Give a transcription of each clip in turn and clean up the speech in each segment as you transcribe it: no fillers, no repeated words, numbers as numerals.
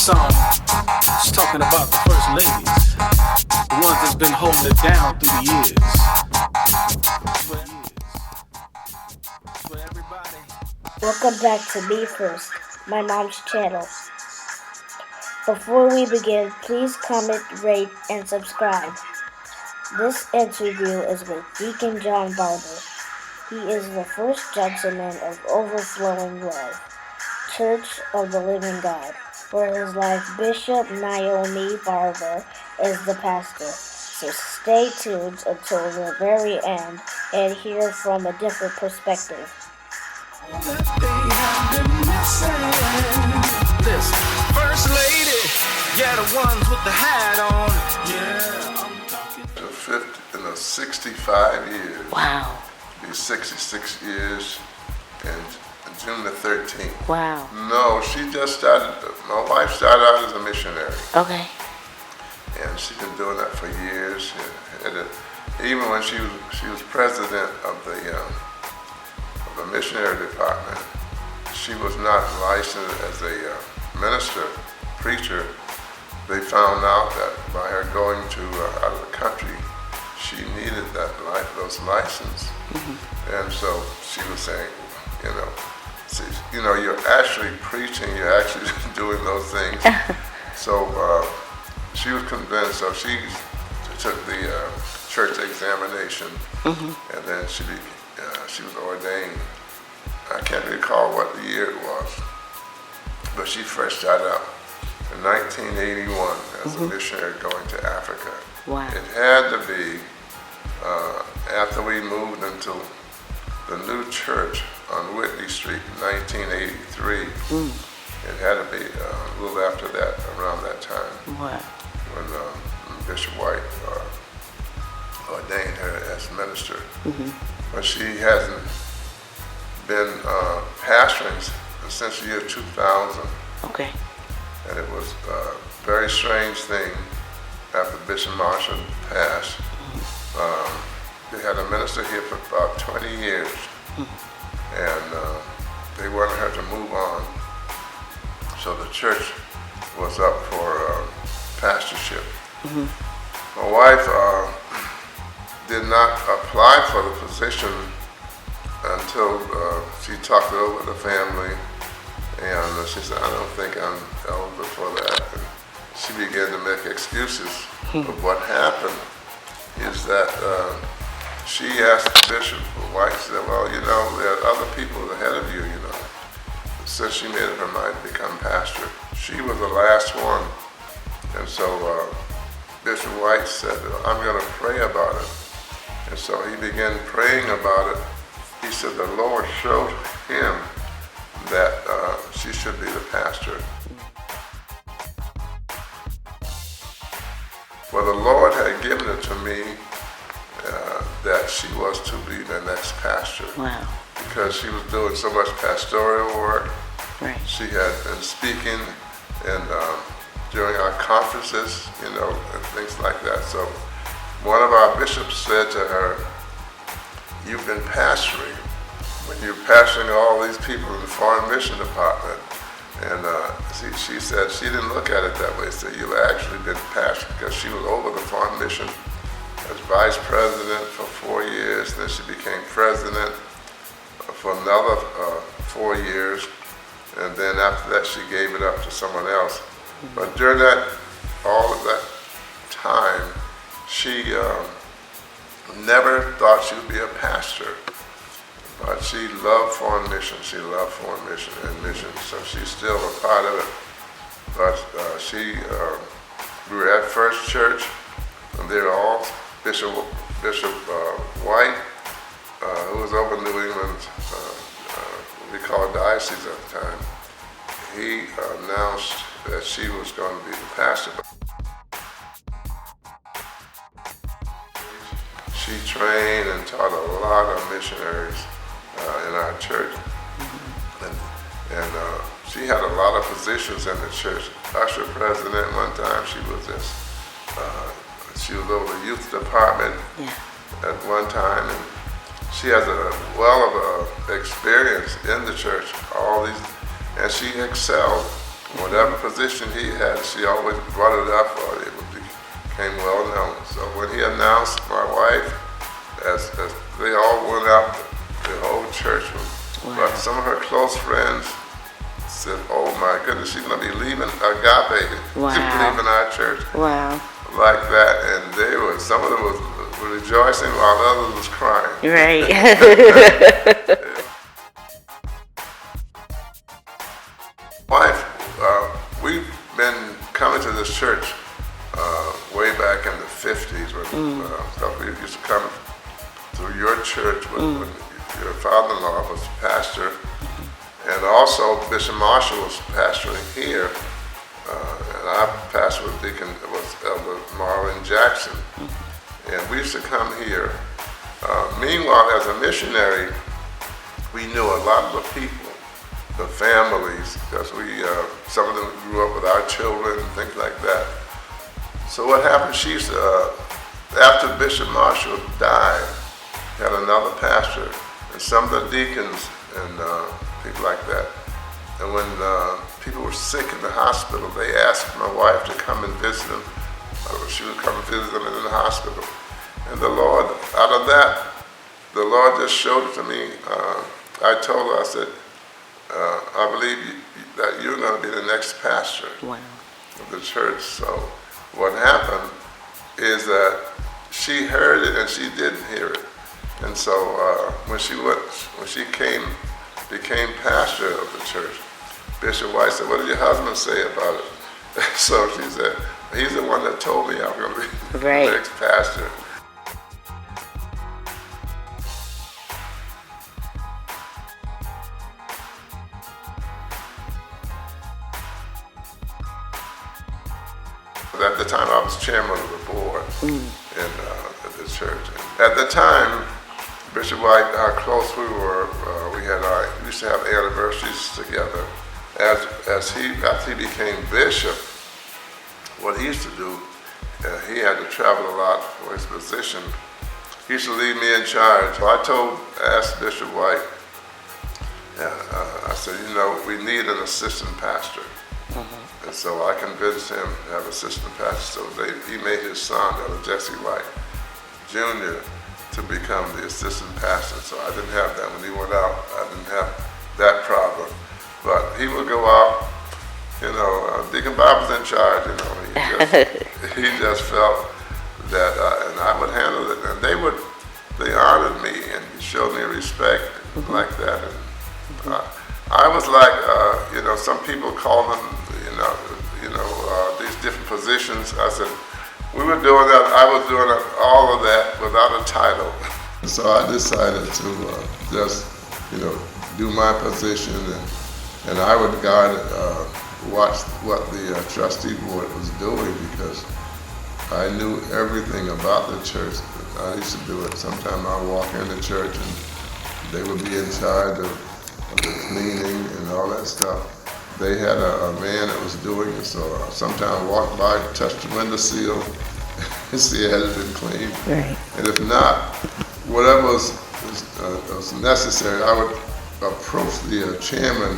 song is talking about the first ladies, the ones that's been holding it down through the years. Welcome back to MeFirst, my mom's channel. Before we begin, please comment, rate, and subscribe. This interview is with Deacon Barber. He is the first gentleman of Overflowing Love, Church of the Living God, where his wife Bishop Naomi Barber is the pastor. So stay tuned until the very end and hear from a different perspective. Listen, first lady, yeah, the ones with the hat on. Yeah, I'm talking. 65 years. Wow. Be 66 years and June the 13th. Wow. No, she just started, my wife started out as a missionary. Okay. And she's been doing that for years. Even when she was president of the missionary department, she was not licensed as a minister, preacher. They found out that by her going to out of the country, she needed those license. Mm-hmm. And so she was saying, you're actually preaching, you're actually doing those things. So she was convinced, so she took the church examination, mm-hmm. and then she was ordained. I can't recall what the year it was, but she first started out in 1981 as mm-hmm. a missionary going to Africa. Wow. It had to be after we moved into the new church on Whitney Street in 1983. Mm. It had to be a little after that, around that time. Wow. When Bishop White ordained her as minister. Mm-hmm. But she hasn't been pastoring since the year 2000. Okay. And it was a very strange thing after Bishop Marshall passed. Mm-hmm. They had a minister here for about 20 years. Mm-hmm. And they wanted her to move on. So the church was up for pastorship. Mm-hmm. My wife did not apply for the position until she talked it over with the family, and she said, I don't think I'm eligible for that. And she began to make excuses. But what happened is that she asked the bishop, the wife said, well, there are other people ahead of you, Since she made up her mind to become pastor, she was the last one. And so Bishop White said, I'm going to pray about it. And so he began praying about it. He said the Lord showed him that she should be the pastor. Well, the Lord had given it to me that she was to be the next pastor. Wow. Because she was doing so much pastoral work. Right. She had been speaking and during our conferences, and things like that. So one of our bishops said to her, you've been pastoring. When you're pastoring all these people in the foreign mission department. And she said she didn't look at it that way. She said, you've actually been pastoring, because she was over the foreign mission as vice president for 4 years. Then she became president for another 4 years. And then after that, she gave it up to someone else. But during all of that time, she never thought she would be a pastor. But she loved foreign mission. She loved foreign mission and mission. So she's still a part of it. But we were at First Church, and they were all Bishop White, who was over New England, what we called diocese at the time. He announced that she was going to be the pastor. She trained and taught a lot of missionaries in our church. Mm-hmm. And she had a lot of positions in the church. Usher president one time, she was over the youth department at one time. And she has a well of experience in the church, and she excelled Whatever position he had, she always brought it up, or it became well known. So when he announced my wife, as they all went out, the whole church was. Wow. But some of her close friends said, "Oh my goodness, she's gonna be leaving Agape. Wow. She's leaving our church." Wow. Like that, and some of them was rejoicing while others was crying. Right. Wife, we've been coming to this church way back in the 50s when we used to come to your church when your father-in-law was pastor, and also Bishop Marshall was pastoring here, and I pastored with Deacon, was Elder Marlon Jackson, and we used to come here. Meanwhile, as a missionary, we knew a lot of the people, the families, because some of them grew up with our children and things like that. So what happened, after Bishop Marshall died, had another pastor, and some of the deacons and people like that. And when people were sick in the hospital, they asked my wife to come and visit them. She would come and visit them in the hospital. And the Lord, out of that, the Lord just showed it to me. I told her, I said, I believe that you're going to be the next pastor Wow. of the church. So what happened is that she heard it and she didn't hear it. And so when she became pastor of the church, Bishop White said, "What did your husband say about it?" So she said, "He's the one that told me I'm going to be Right. the next pastor." At the time, I was chairman of the board at the church. And at the time, Bishop White, how close we were, we used to have anniversaries together. After he became bishop, what he used to do, he had to travel a lot for his position. He used to leave me in charge. So I asked Bishop White, I said, we need an assistant pastor. And so I convinced him to have assistant pastor. So he made his son, Jesse White Jr., to become the assistant pastor. So I didn't have that when he went out. I didn't have that problem. But he would go out, Deacon Barber's in charge, he just felt that, and I would handle it. And they honored me and showed me respect like that. And I was like, some people call them, these different positions. I said, we were doing that, I was doing all of that without a title. So I decided to just, do my position, and I would watch what the trustee board was doing, because I knew everything about the church. I used to do it. Sometimes I'd walk in the church and they would be in charge of the cleaning and all that stuff. They had a man that was doing it, so sometimes I walked by, touched the window sill, and see it had been cleaned. Right. And if not, whatever was necessary, I would approach the chairman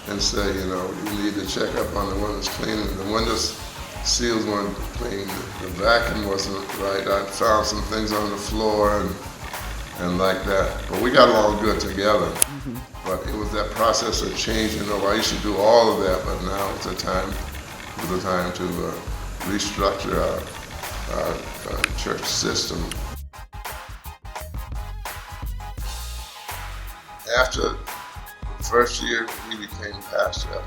and say, you need to check up on the windows cleaning. The windows seals weren't clean, the vacuum wasn't right. I found some things on the floor and like that. But we got along good together. But it was that process of changing over. I used to do all of that, but now it's the time to restructure our church system. After the first year he became pastor,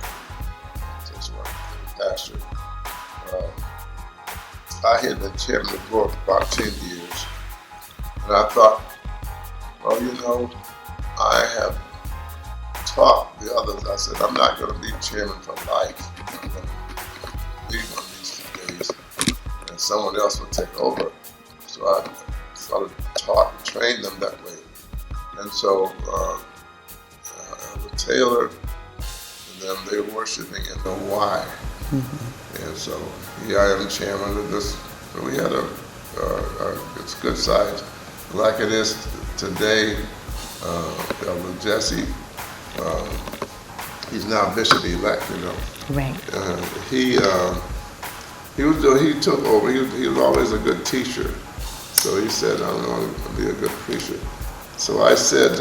I had been chairman of the board for about 10 years. And I thought, I have taught the others. I said, I'm not going to be chairman for life. I'm going to leave one of these few days, and someone else will take over. So I sort of taught and trained them that way. And so Elder Taylor and them, they were worshiping in the Y. And so here I am chairman of this. So we had it's good size. Like it is today, Elder Jesse he's now bishop-elect, you know. Right. He took over. He was always a good teacher. So he said, I'm going to be a good preacher. So I said,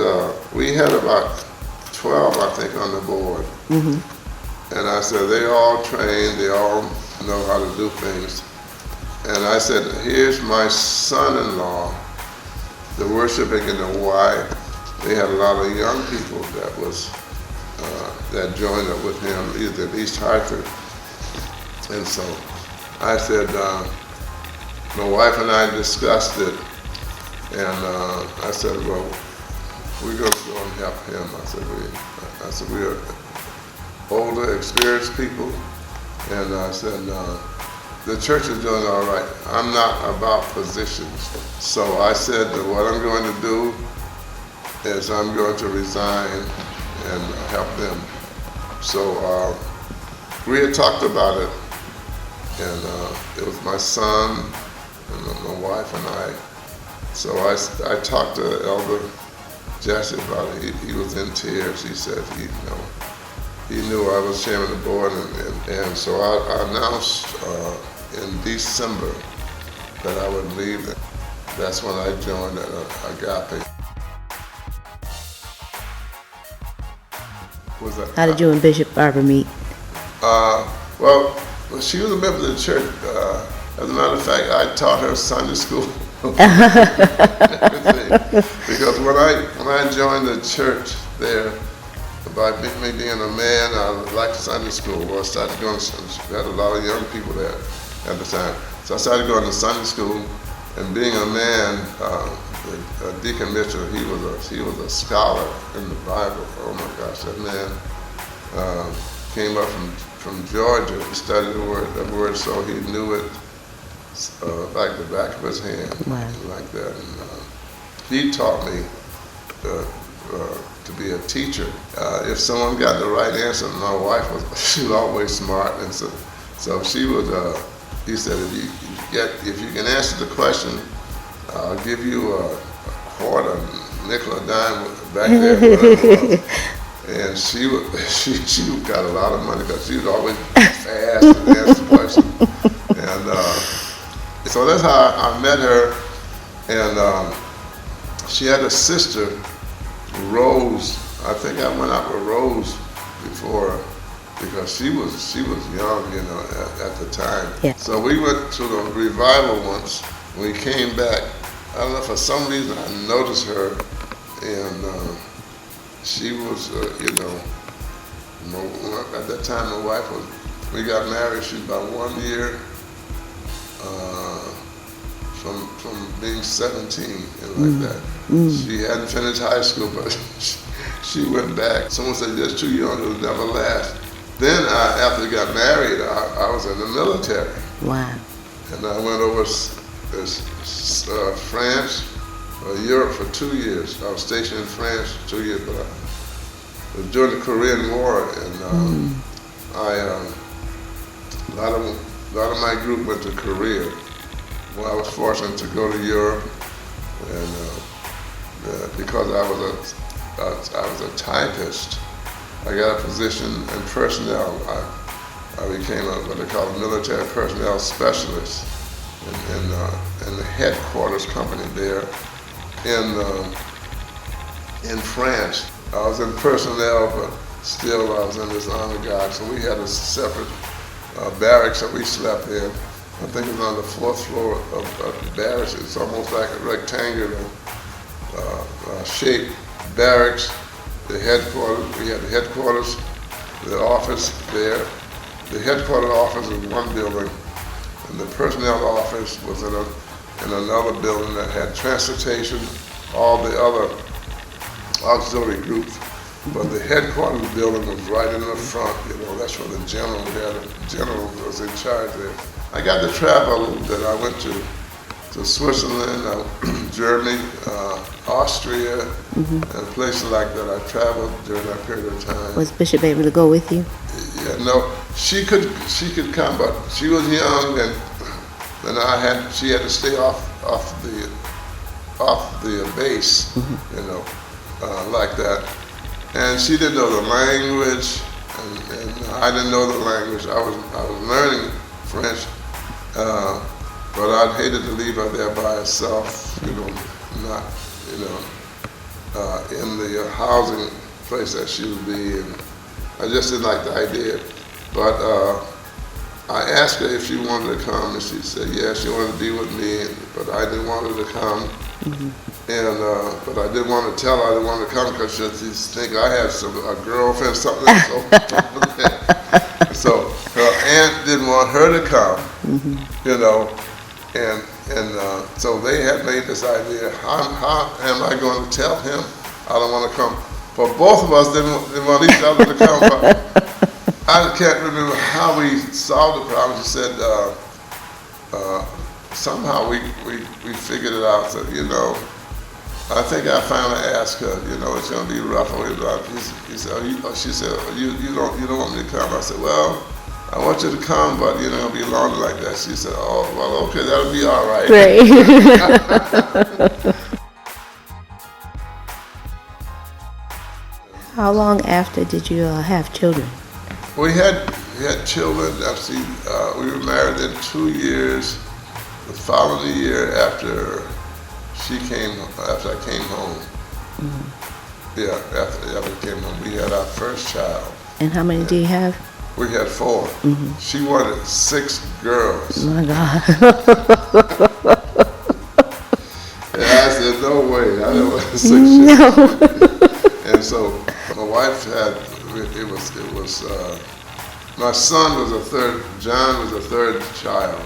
we had about 12, I think, on the board. And I said, they all trained, they all know how to do things. And I said, here's my son-in-law, the worshiping and the wife. They had a lot of young people that joined up with him, either at East Hartford. And so I said, my wife and I discussed it, and I said, well, we're going to go and help him. I said, we are older, experienced people, and I said, the church is doing all right. I'm not about positions. So I said that what I'm going to do is I'm going to resign and help them. So we had talked about it, and it was my son and my wife and I. So I talked to Elder Jesse about it. He was in tears. He said he knew I was chairman of the board, and so I announced in December that I would leave. That's when I joined Agape. Was that? How did you and Bishop Barber meet? Well, she was a member of the church. As a matter of fact, I taught her Sunday school. Because when I joined the church there, by me being a man, I liked Sunday school. Well, I started going to Sunday school. We had a lot of young people there at the time. So I started going to Sunday school, and being a man, Deacon Mitchell, he was a scholar in the Bible. Oh my gosh, that man came up from Georgia. He studied the word, so he knew it like the back of his hand, wow. Like that. And he taught me to be a teacher. If someone got the right answer, my wife she was always smart, and so she would. He said, if you can answer the question, I'll give you a quarter, nickel, a dime back there, whatever it was. And she got a lot of money because she was always fast and answer the question. And so that's how I met her. And she had a sister, Rose. I think I went out with Rose before, because she was young, you know, at the time. Yeah. So we went to the revival once. We came back. I don't know, for some reason I noticed her, and she was, at that time my wife we got married. She was about 1 year from being 17 and like that. She hadn't finished high school, but she went back. Someone said, "You're too young, it'll never last." Then after we got married, I was in the military. Wow. And I went over France, Europe for 2 years. I was stationed in France for 2 years, but it was during the Korean War, and a lot of my group went to Korea. Well, I was fortunate to go to Europe, and because I was a typist, I got a position in personnel. I became what they call a military personnel specialist in the headquarters company there in France. I was in personnel, but still I was in this honor guard. So we had a separate barracks that we slept in. I think it was on the 4th floor of the barracks. It's almost like a rectangular shaped barracks. The headquarters, we had the headquarters, the office there. The headquarters office was one building, and the personnel office was in another building that had transportation, all the other auxiliary groups. But the headquarters building was right in the front. You know, that's where the general was in charge there. I got to travel a little bit. I went to Switzerland, Germany, Austria, and places like that. I traveled during that period of time. Was Bishop able to go with you? Yeah, no, she could come, but she was young, and she had to stay off the base, you know, like that. And she didn't know the language. and I didn't know the language. I was learning French, but I'd hated to leave her there by herself, not, in the housing place that she would be, and I just didn't like the idea. But I asked her if she wanted to come, and she said yes, she wanted to be with me, but I didn't want her to come. And but I didn't want to tell her I didn't want to come because she'd think I had a girlfriend, something else. So her aunt didn't want her to come, and so they had made this idea. How am I going to tell him I don't want to come? But both of us didn't want each other to come. But I can't remember how we solved the problem. She said somehow we figured it out. So, I think I finally asked her, it's going to be rough on you. She said, you don't want me to come. I said, well, I want you to come, but it'll be longer like that. She said, oh, well, okay, that'll be all right. Great. How long after did you have children? We had children. Actually, we were married in 2 years. The following year after I came home. Yeah, after I came home, we had our first child. And how many do you have? We had 4. She wanted 6 girls. Oh my God. And I said, no way, I don't want 6 No. And so my wife had, my son was John was the third child.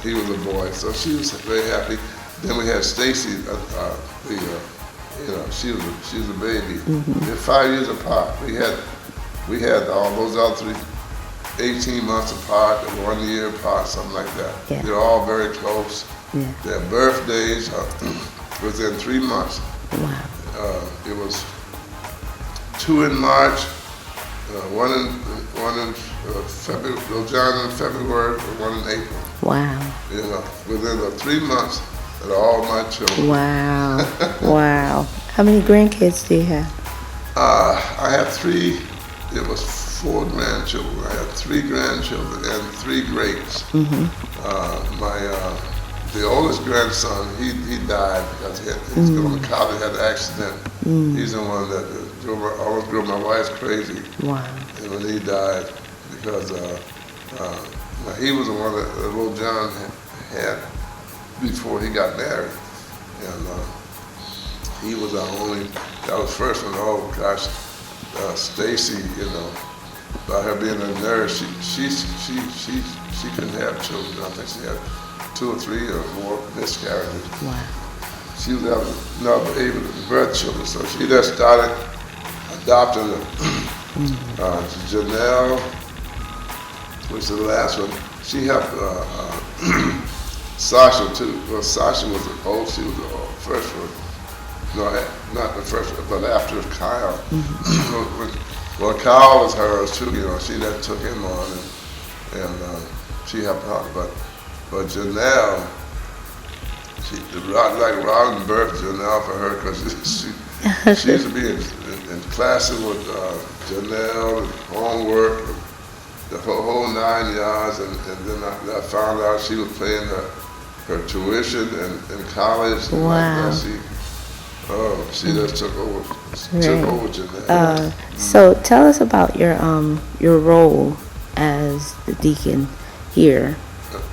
He was a boy, so she was very happy. Then we had Stacy, she was a baby. They're 5 years apart. We had all those other 3, 18 months apart, 1 year apart, something like that. Yeah. They're all very close. Yeah. Their birthdays within 3 months. Wow. It was 2 in March, one in February, John in February, and 1 in April. Wow. Within the 3 months that all my children. Wow. Wow. How many grandkids do you have? I have 3. It was 4 grandchildren. I have 3 grandchildren and 3 greats. The oldest grandson, he died because he's going to college, had an accident. He's the one that almost drove my wife crazy. Wow. And when he died, because he was the one that little John had before he got married. And he was our only, that was first one. Oh gosh, Stacy, by her being a nurse, she couldn't have children. I think she had 2 or 3 or more miscarriages. Wow. She was not able to birth children, so she just started adopting them. Janelle was the last one. She helped Sasha too. Well, Sasha was she was the first one. No, not the first one, but after Kyle. Well, Kyle was hers too. She just took him on, and she helped out. But Janelle, like Robin birthed Janelle for her because she used to be in classes with Janelle and homework, the whole 9 yards, and then I found out she was paying her tuition in college. Wow. She just took over Janelle. So tell us about your role as the deacon here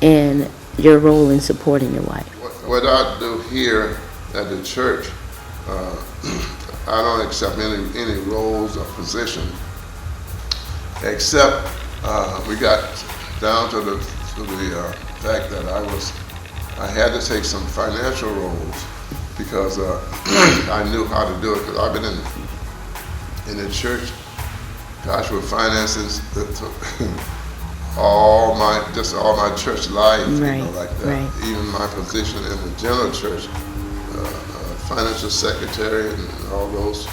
and your role in supporting your wife. What I do here at the church, I don't accept any roles or position, except we got down to the fact that I had to take some financial roles because I knew how to do it, because I've been in the church, gosh, with finances all my church life, like that. Right. Even my position in the general church, financial secretary and all those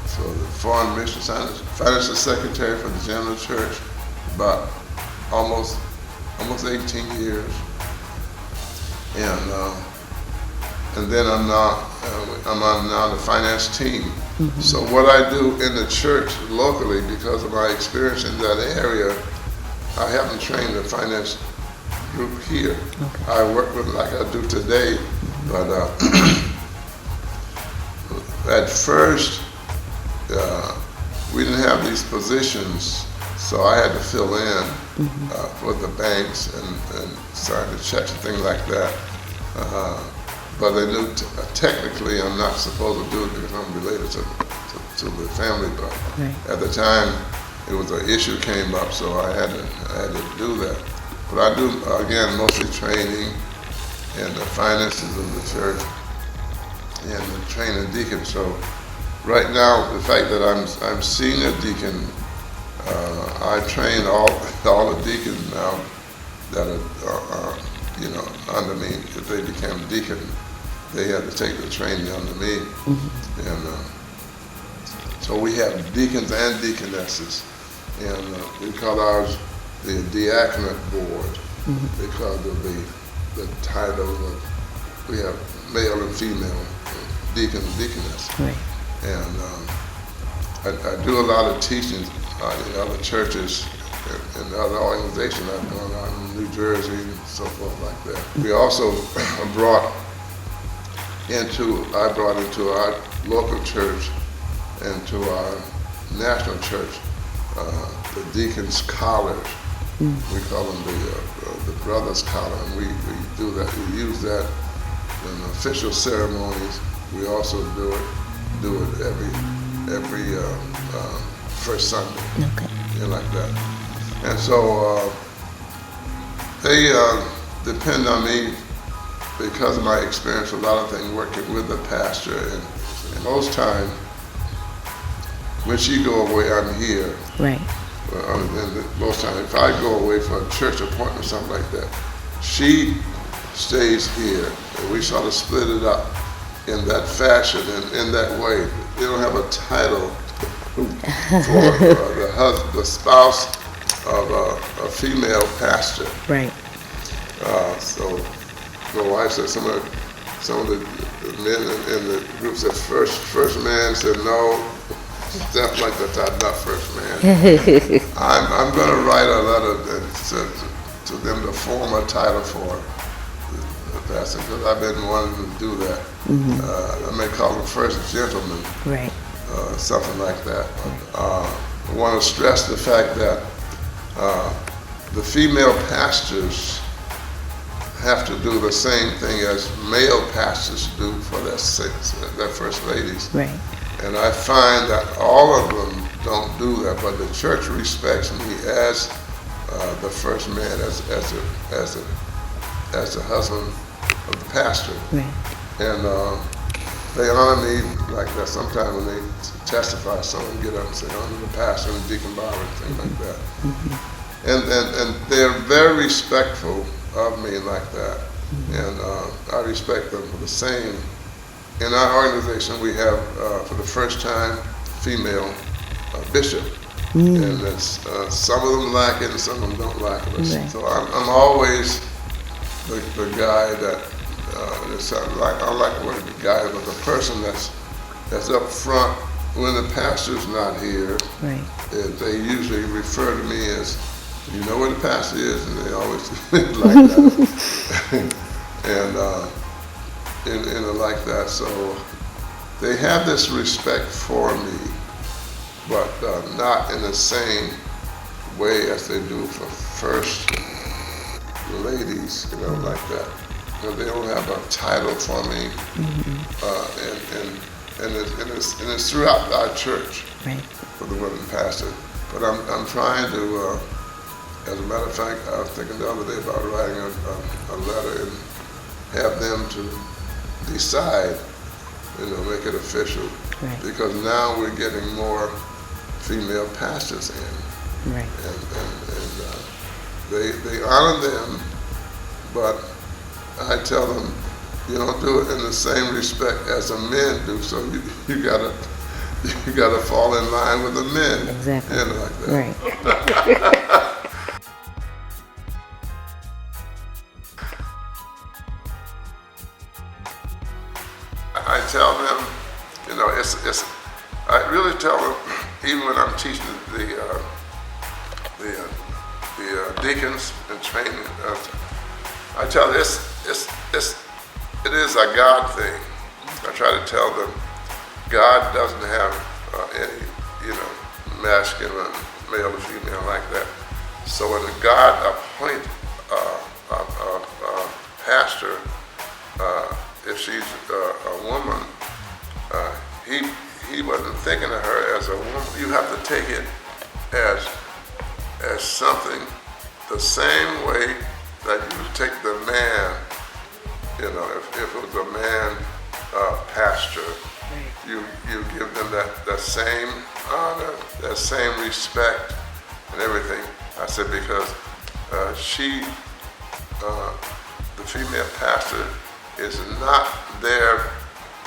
for the foreign mission, financial secretary for the general church, about almost 18 years, and then I'm on now the finance team So what I do in the church locally, because of my experience in that area, I haven't trained a finance group here. I work with like I do today, but at first we didn't have these positions, so I had to fill in for the banks and sign the checks and things like that. But they knew technically I'm not supposed to do it because I'm related to the family. But at the time, it was an issue came up, so I had to do that. But I do again mostly training and the finances of the church and the training deacon. So right now, the fact that I'm senior deacon, I train all the deacons now that are under me. If they became deacon, they had to take the training under me. And so we have deacons and deaconesses, and we call ours the diaconate board because of the title of, we have male and female deacon and deaconess. And I do a lot of teaching in other churches and other organizations I've gone out in New Jersey and so forth like that. We also brought into our local church and to our national church the Deacons College. We call them the Brothers College, and we do that. We use that in official ceremonies. We also do it every first Sunday, like that. And so they depend on me because of my experience, a lot of things working with the pastor. And most times, when she go away, I'm here. And most times, if I go away for a church appointment or something like that, she stays here, and we sort of split it up in that fashion and in that way. They don't have a title for the spouse of a female pastor. So my wife said some of the men in the group said first man said no, stuff like that. I'm not first man. I'm going to write a letter to them to form a title for the pastor because I've been wanting to do that. I may call them first gentleman, something like that. I want to stress the fact that the female pastors have to do the same thing as male pastors do for their first ladies. And I find that all of them don't do that, but the church respects me as the first man, as the husband of the pastor. And they honor me like that. Sometimes when they testify, someone get up and say, honor the pastor and Deacon Barber and things like that. And they're very respectful of me like that. And I respect them for the same. In our organization, we have, for the first time, female bishop. And that's, some of them like it and some of them don't like it. So I'm always the guy that, I don't like the word the guy, but the person that's up front when the pastor's not here. They usually refer to me as, you know where the pastor is, and they always like that. and like that. So they have this respect for me, but not in the same way as they do for first ladies, like that. They don't have a title for me, and it's throughout our church for the women pastor. But I'm trying to. As a matter of fact, I was thinking the other day about writing a letter and have them to decide, make it official. Because now we're getting more female pastors in. And they honor them, but I tell them, you don't do it in the same respect as the men do, so you gotta fall in line with the men. Like that. I tell them, deacons and training. I tell them it is a God thing. I try to tell them God doesn't have any, masculine, male or female like that. So when God appoint a pastor, if she's a woman, he wasn't thinking of her as a woman. You have to take it as something the same way that you take the man. If it was a man pastor, you give them that same honor, that same respect and everything. I said because the female pastor is not there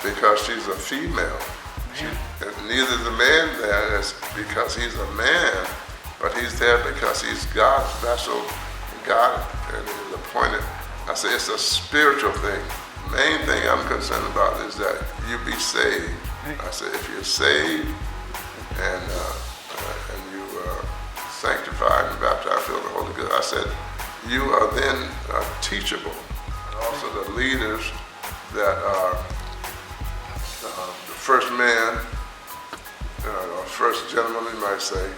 because she's a female. And neither the man there is because he's a man, but he's there because he's God's vessel. God and is appointed. I say it's a spiritual thing. Main thing I'm concerned about is that you be saved. I said if you're saved and you sanctified and baptized, filled with the Holy Ghost, I said you are then teachable. Also the leaders that are the first man, or first gentleman, you might say,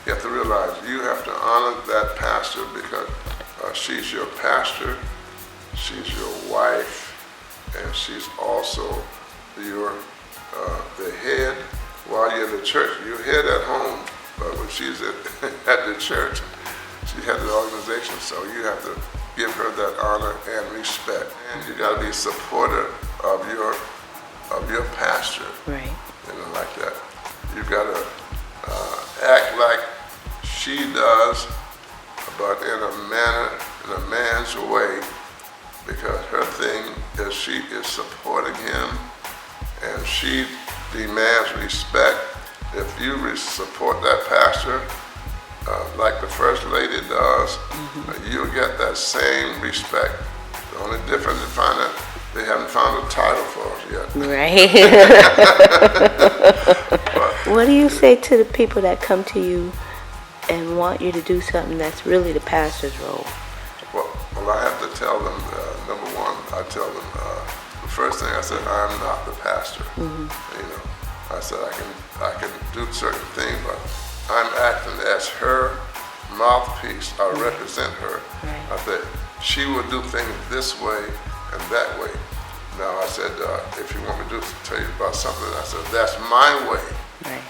you have to realize you have to honor that pastor because she's your pastor, she's your wife, and she's also your the head. While you're in the church, you're head at home, but when she's at the church, she has an organization, so you have to give her that honor and respect. And you got to be supportive of your pastor, Right. like that. You got to act like she does, but in a man's way, because her thing is she is supporting him, and she demands respect. If you support that pastor, like the First Lady does, you'll get that same respect. The only difference is they haven't found a title for us yet. Right. What do you say to the people that come to you and want you to do something that's really the pastor's role? Well, I have to tell them, number one, I tell them, the first thing I said, I'm not the pastor. I said I can do certain things, but I'm acting as her mouthpiece. I represent her. Right. I said she will do things this way and that way. Now I said, if you want me to tell you about something, I said that's my way, Right.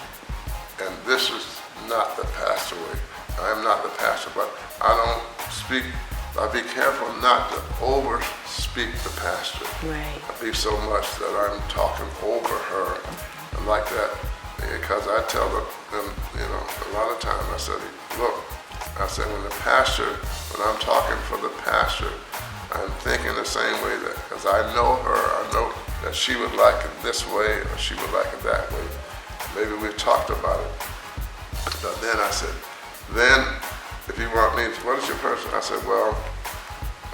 and this is not the pastor way. I am not the pastor, but I don't speak. I be careful not to over speak the pastor. Right. I be so much that I'm talking over her and like that, because I tell them, a lot of times I said, look, I said when I'm talking for the pastor, I'm thinking the same way that, because I know her, I know that she would like it this way or she would like it that way. Maybe we've talked about it. But then I said, if you want me, what is your person? I said, well,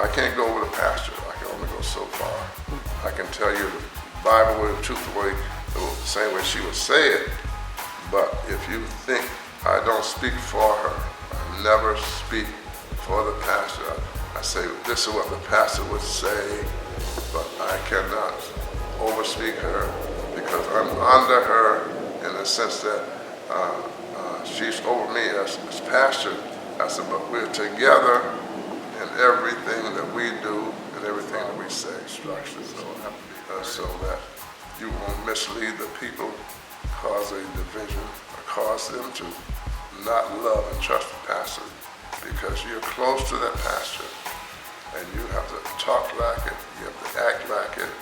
I can't go with a pastor. I can only go so far. I can tell you the Bible way, the truth the way, the same way she would say it. But if you think I don't speak for her, I never speak for the pastor. I say, this is what the pastor would say, but I cannot overspeak her because I'm under her in the sense that she's over me as pastor. I said, but we're together in everything that we do and everything that we say. Structure, so it have to be so that you won't mislead the people, cause a division, or cause them to not love and trust the pastor, because you're close to that pastor, and you have to talk like it, you have to act like it,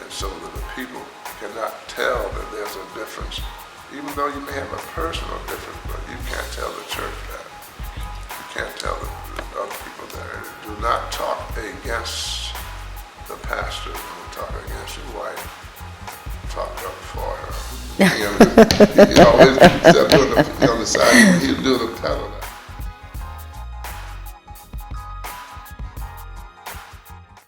and so that the people cannot tell that there's a difference. Even though you may have a personal difference, but you can't tell the church that. You can't tell the other people that. Do not talk against the pastor. Don't talk against your wife. Talk up for her. He always, on the side, he'll do the pedal.